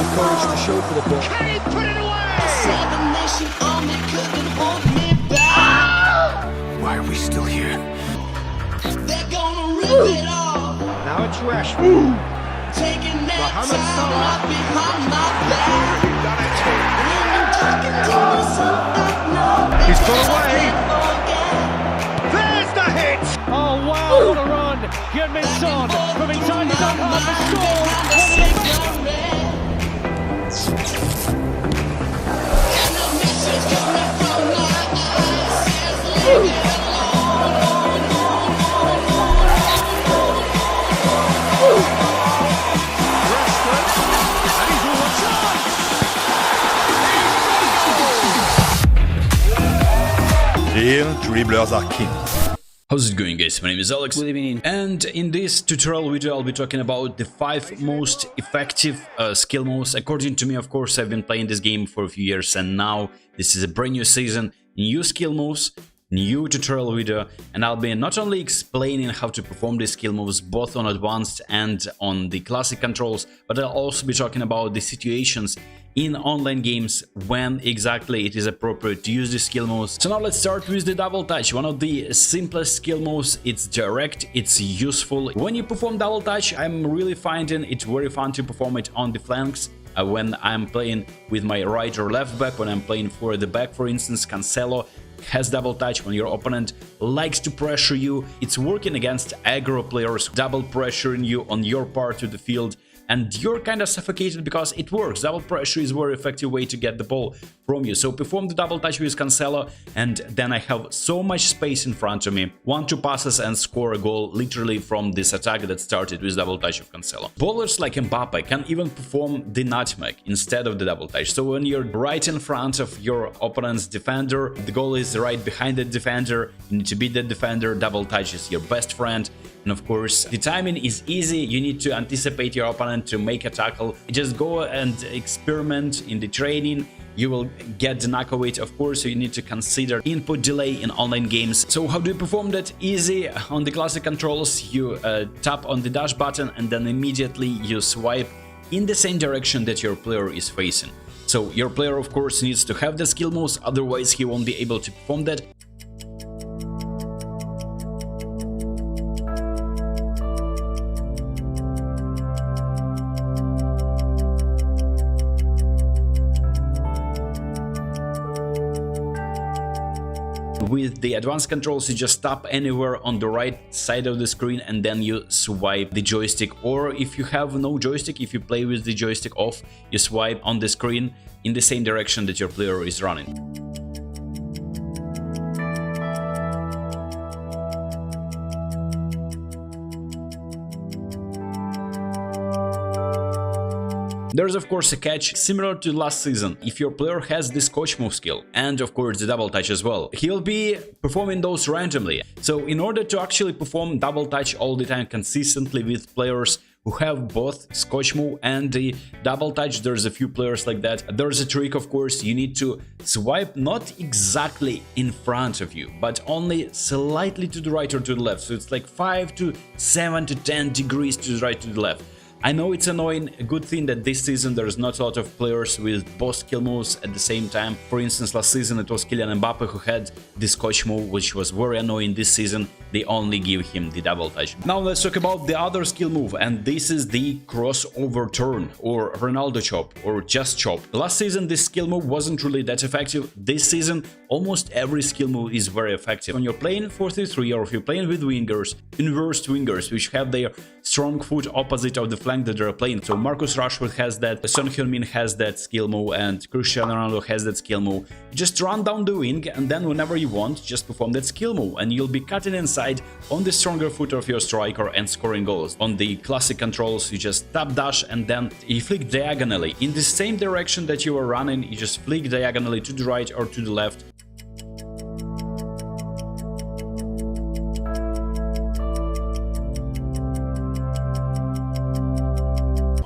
the courage to show for the ball. Can he put it away? Seven Nation Army couldn't hold me back. Why are we still here? They're gonna rip it off. Now it's Rashford. Taking that Mohamed time Salah. right behind my back. Done it. Women talking to myself at night. He's got away. There's the hit! Oh wow, what a run! Heung-min Son from inside his own half has scored. Real dribblers are king. How's it going, guys? My name is Alex. Good evening. And in this tutorial video I'll be talking about the 5 most effective skill moves. According to me, of course, I've been playing this game for a few years, and now this is a brand new season, new skill moves, new tutorial video, and I'll be not only explaining how to perform these skill moves both on advanced and on the classic controls, but I'll also be talking about the situations in online games when exactly it is appropriate to use the skill moves. So now let's start with the double touch, one of the simplest skill moves. It's direct, it's useful. When you perform double touch, I'm really finding it very fun to perform it on the flanks. When I'm playing with my right or left back, when I'm playing for the back, for instance, Cancelo has double touch when your opponent likes to pressure you. It's working against aggro players, double pressuring you on your part of the field, and you're kind of suffocated because it works. Double pressure is a very effective way to get the ball from you. So perform the double touch with Cancelo, and then I have so much space in front of me. 1-2 passes and score a goal literally from this attack that started with double touch of Cancelo. Bowlers like Mbappe can even perform the nutmeg instead of the double touch. So when you're right in front of your opponent's defender, the goal is right behind the defender, you need to beat the defender, double touch is your best friend. And of course, the timing is easy. You need to anticipate your opponent to make a tackle. Just go and experiment in the training. You will get the knock of it. Of course, you need to consider input delay in online games. So how do you perform that? Easy. On the classic controls, you tap on the dash button and then immediately you swipe in the same direction that your player is facing. So your player, of course, needs to have the skill moves, otherwise he won't be able to perform that. With the advanced controls, you just tap anywhere on the right side of the screen and then you swipe the joystick. Or if you have no joystick, if you play with the joystick off, you swipe on the screen in the same direction that your player is running. There's of course a catch, similar to last season. If your player has this coach move skill and of course the double touch as well, he'll be performing those randomly. So in order to actually perform double touch all the time consistently with players who have both scotch move and the double touch, there's a few players like that. There's a trick, of course. You need to swipe not exactly in front of you, but only slightly to the right or to the left. So it's like 5 to 7 to 10 degrees to the right, to the left. I know it's annoying. A good thing that this season there's not a lot of players with both skill moves at the same time. For instance, last season it was Kylian Mbappe who had the scotch move, which was very annoying. This season they only give him the double touch. Now let's talk about the other skill move, and this is the crossover turn or Ronaldo chop or just chop. Last season this skill move wasn't really that effective. This season almost every skill move is very effective. When you're playing 4-3-3 or if you're playing with wingers, inverted wingers, which have their strong foot opposite of the flank that they're playing. So Marcus Rashford has that, Son Heung-min has that skill move, and Cristiano Ronaldo has that skill move. You just run down the wing and then whenever you want, just perform that skill move and you'll be cutting inside on the stronger foot of your striker and scoring goals. On the classic controls, you just tap dash and then you flick diagonally. In the same direction that you are running, you just flick diagonally to the right or to the left.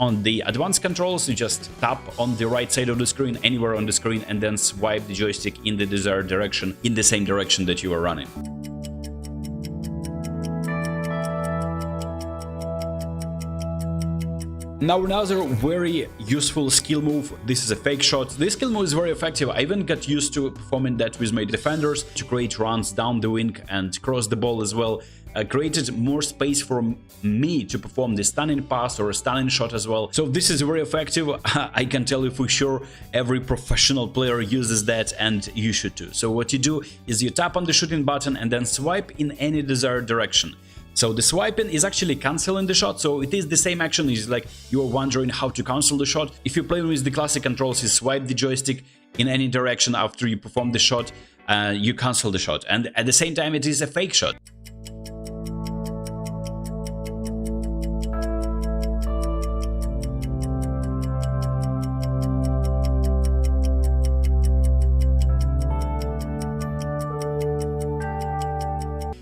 On the advanced controls, you just tap on the right side of the screen, anywhere on the screen, and then swipe the joystick in the desired direction, in the same direction that you are running. Now another very useful skill move, this is a fake shot. This skill move is very effective. I even got used to performing that with my defenders to create runs down the wing and cross the ball as well. Created more space for me to perform the stunning pass or a stunning shot as well. So this is very effective. I can tell you for sure every professional player uses that, and you should too. So what you do is you tap on the shooting button and then swipe in any desired direction. So the swiping is actually canceling the shot, so it is the same action. It's like you are wondering how to cancel the shot. If you play with the classic controls, you swipe the joystick in any direction after you perform the shot, you cancel the shot. And at the same time, it is a fake shot.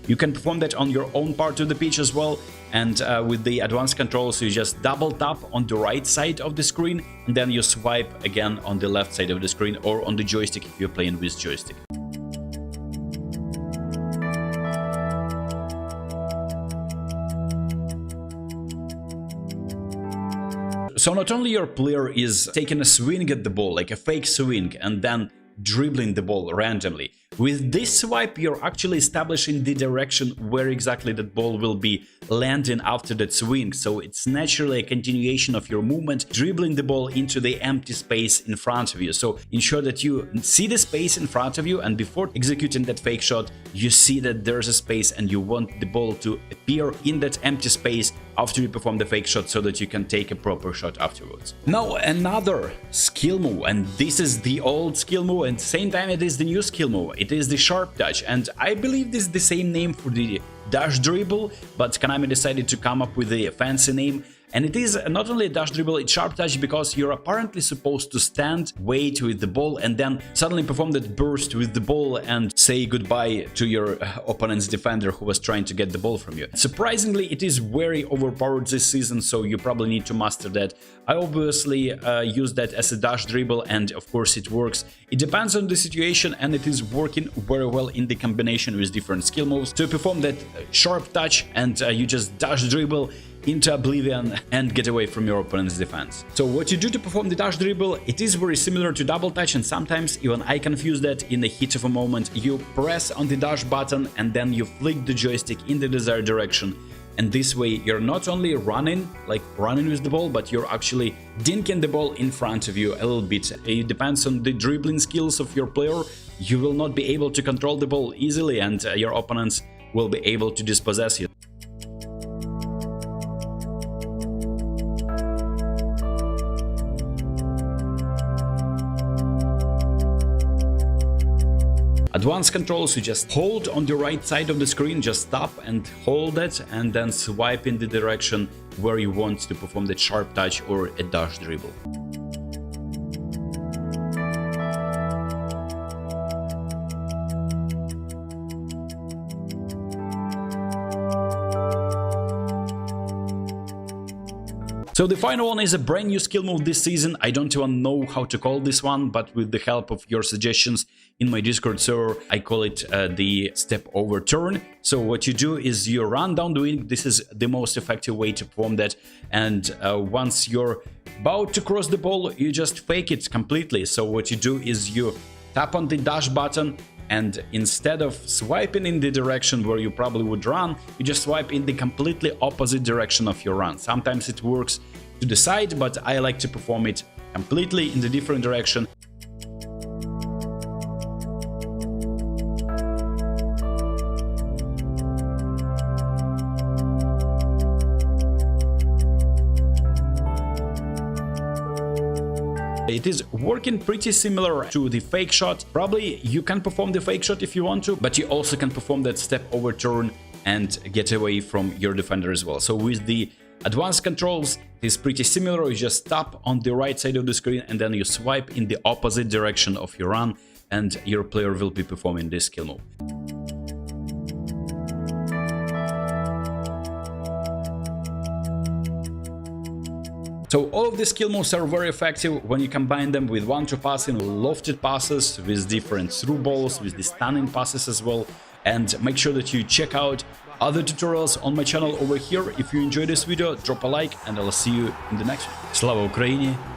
You can perform that on your own part of the pitch as well, and with the advanced controls you just double tap on the right side of the screen and then you swipe again on the left side of the screen or on the joystick if you're playing with joystick. So not only your player is taking a swing at the ball, like a fake swing, and then dribbling the ball randomly. With this swipe, you're actually establishing the direction where exactly that ball will be landing after that swing. So it's naturally a continuation of your movement, dribbling the ball into the empty space in front of you. So ensure that you see the space in front of you, and before executing that fake shot, you see that there's a space and you want the ball to appear in that empty space after you perform the fake shot so that you can take a proper shot afterwards. Now another skill move, and this is the old skill move, and at the same time it is the new skill move. It is the sharp touch, and I believe this is the same name for the dash dribble, but Konami decided to come up with a fancy name. And it is not only a dash dribble, it's sharp touch because you're apparently supposed to stand, wait with the ball, and then suddenly perform that burst with the ball and say goodbye to your opponent's defender who was trying to get the ball from you. Surprisingly, it is very overpowered this season, so you probably need to master that. I obviously use that as a dash dribble, and of course it works. It depends on the situation, and it is working very well in the combination with different skill moves. To perform that sharp touch and you just dash dribble into oblivion and get away from your opponent's defense. So what you do to perform the dash dribble, it is very similar to double touch, and sometimes even I confuse that in the heat of a moment. You press on the dash button and then you flick the joystick in the desired direction, and this way you're not only running with the ball, but you're actually dinking the ball in front of you a little bit. It depends on the dribbling skills of your player. You will not be able to control the ball easily, and your opponents will be able to dispossess you. Advanced controls, you just hold on the right side of the screen, just stop and hold it, and then swipe in the direction where you want to perform the sharp touch or a dash dribble. So the final one is a brand new skill move this season. I don't even know how to call this one, but with the help of your suggestions in my Discord server, I call it the step over turn. So what you do is you run down the wing. This is the most effective way to perform that. And once you're about to cross the ball, you just fake it completely. So what you do is you tap on the dash button, and instead of swiping in the direction where you probably would run, you just swipe in the completely opposite direction of your run. Sometimes it works to the side, but I like to perform it completely in the different direction. It is working pretty similar to the fake shot. Probably you can perform the fake shot if you want to, but you also can perform that step over turn and get away from your defender as well. So with the advanced controls, it is pretty similar. You just tap on the right side of the screen and then you swipe in the opposite direction of your run, and your player will be performing this skill move. So all of these skill moves are very effective when you combine them with one-two passing, lofted passes, with different through balls, with the stunning passes as well. And make sure that you check out other tutorials on my channel over here. If you enjoyed this video, drop a like and I'll see you in the next one. Slava Ukraini!